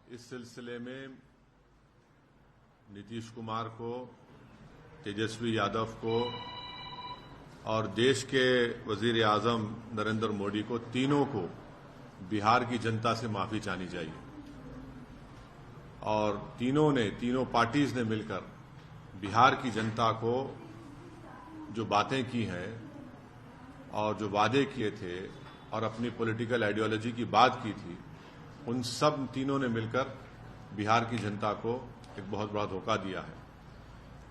इस सिलसिले में नीतीश कुमार को, तेजस्वी यादव को और देश के वजीर आजम नरेंद्र मोदी को, तीनों को बिहार की जनता से माफी चाहनी चाहिए। और तीनों पार्टीज ने मिलकर बिहार की जनता को जो बातें की हैं और जो वादे किए थे और अपनी पॉलिटिकल आइडियोलॉजी की बात की थी, उन सब तीनों ने मिलकर बिहार की जनता को एक बहुत बड़ा धोखा दिया है।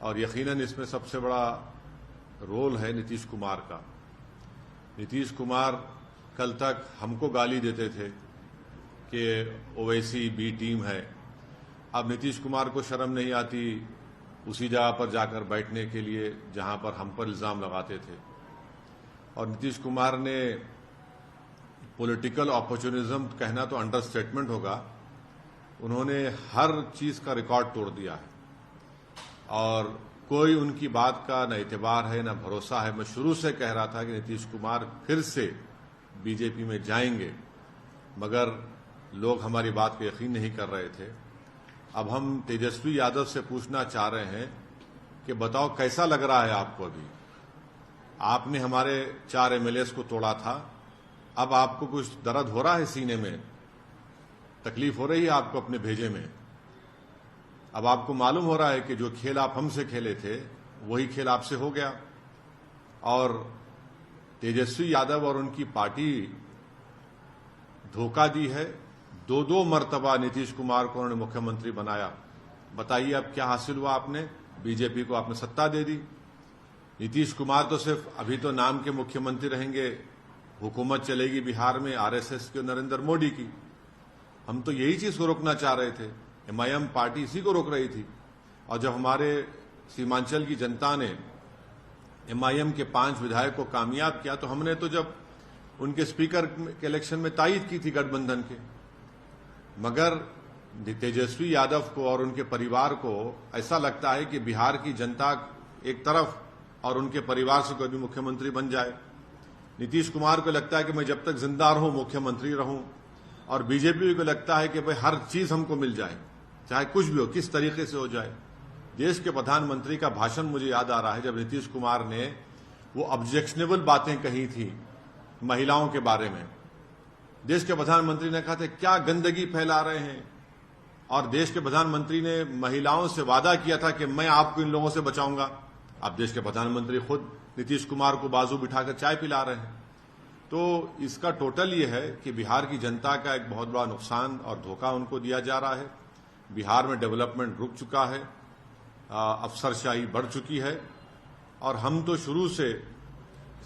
और यकीनन इसमें सबसे बड़ा रोल है नीतीश कुमार का। नीतीश कुमार कल तक हमको गाली देते थे कि ओवैसी बी टीम है। अब नीतीश कुमार को शर्म नहीं आती उसी जगह पर जाकर बैठने के लिए जहां पर हम पर इल्जाम लगाते थे। और नीतीश कुमार ने पॉलिटिकल अपॉर्चुनिज्म कहना तो अंडरस्टेटमेंट होगा, उन्होंने हर चीज का रिकॉर्ड तोड़ दिया है और कोई उनकी बात का न एतबार है न भरोसा है। मैं शुरू से कह रहा था कि नीतीश कुमार फिर से बीजेपी में जाएंगे, मगर लोग हमारी बात को यकीन नहीं कर रहे थे। अब हम तेजस्वी यादव से पूछना चाह रहे हैं कि बताओ कैसा लग रहा है आपको? अभी आपने हमारे 4 एमएलएस को तोड़ा था, अब आपको कुछ दर्द हो रहा है सीने में? तकलीफ हो रही है आपको अपने भेजे में? अब आपको मालूम हो रहा है कि जो खेल आप हमसे खेले थे वही खेल आपसे हो गया। और तेजस्वी यादव और उनकी पार्टी धोखा दी है। 2 मर्तबा नीतीश कुमार को उन्होंने मुख्यमंत्री बनाया। बताइए अब क्या हासिल हुआ आपने? बीजेपी को आपने सत्ता दे दी। नीतीश कुमार तो सिर्फ अभी तो नाम के मुख्यमंत्री रहेंगे, हुकूमत चलेगी बिहार में आरएसएस की और नरेंद्र मोदी की। हम तो यही चीज को रोकना चाह रहे थे। एमआईएम पार्टी इसी को रोक रही थी। और जब हमारे सीमांचल की जनता ने एमआईएम के 5 विधायक को कामयाब किया, तो हमने तो जब उनके स्पीकर के इलेक्शन में तायद की थी गठबंधन के। मगर तेजस्वी यादव को और उनके परिवार को ऐसा लगता है कि बिहार की जनता एक तरफ और उनके परिवार से कोई भी मुख्यमंत्री बन जाए। नीतीश कुमार को लगता है कि मैं जब तक जिंदा रहूं मुख्यमंत्री रहूं, और बीजेपी को लगता है कि भाई हर चीज हमको मिल जाए, चाहे कुछ भी हो, किस तरीके से हो जाए। देश के प्रधानमंत्री का भाषण मुझे याद आ रहा है, जब नीतीश कुमार ने वो ऑब्जेक्शनेबल बातें कही थी महिलाओं के बारे में। देश के प्रधानमंत्री ने कहा था क्या गंदगी फैला रहे हैं, और देश के प्रधानमंत्री ने महिलाओं से वादा किया था कि मैं आपको इन लोगों से बचाऊंगा। अब देश के प्रधानमंत्री खुद नीतीश कुमार को बाजू बिठाकर चाय पिला रहे हैं। तो इसका टोटल ये है कि बिहार की जनता का एक बहुत बड़ा नुकसान और धोखा उनको दिया जा रहा है। बिहार में डेवलपमेंट रुक चुका है, अफसरशाही बढ़ चुकी है, और हम तो शुरू से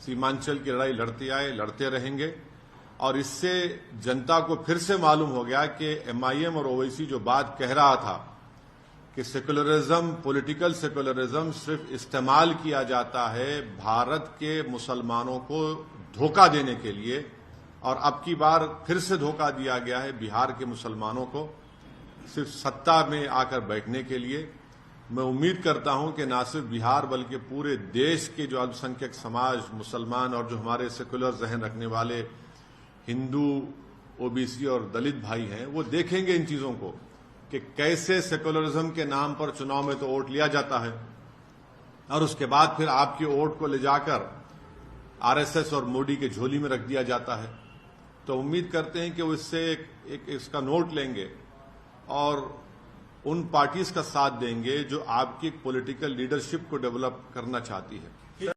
सीमांचल की लड़ाई लड़ते आए, लड़ते रहेंगे। और इससे जनता को फिर से मालूम हो गया कि एमआईएम और ओवैसी जो बात कह रहा था कि सेकुलरिज्म, पॉलिटिकल सेकुलरिज्म सिर्फ इस्तेमाल किया जाता है भारत के मुसलमानों को धोखा देने के लिए, और अब की बार फिर से धोखा दिया गया है बिहार के मुसलमानों को सिर्फ सत्ता में आकर बैठने के लिए। मैं उम्मीद करता हूं कि न सिर्फ बिहार बल्कि पूरे देश के जो अल्पसंख्यक समाज, मुसलमान और जो हमारे सेकुलर जहन रखने वाले हिंदू, ओबीसी और दलित भाई हैं, वो देखेंगे इन चीजों को कि कैसे सेकुलरिज्म के नाम पर चुनाव में तो वोट लिया जाता है और उसके बाद फिर आपके वोट को ले जाकर आरएसएस और मोदी के झोली में रख दिया जाता है। तो उम्मीद करते हैं कि वो इससे एक इसका नोट लेंगे और उन पार्टीज का साथ देंगे जो आपकी पॉलिटिकल लीडरशिप को डेवलप करना चाहती है।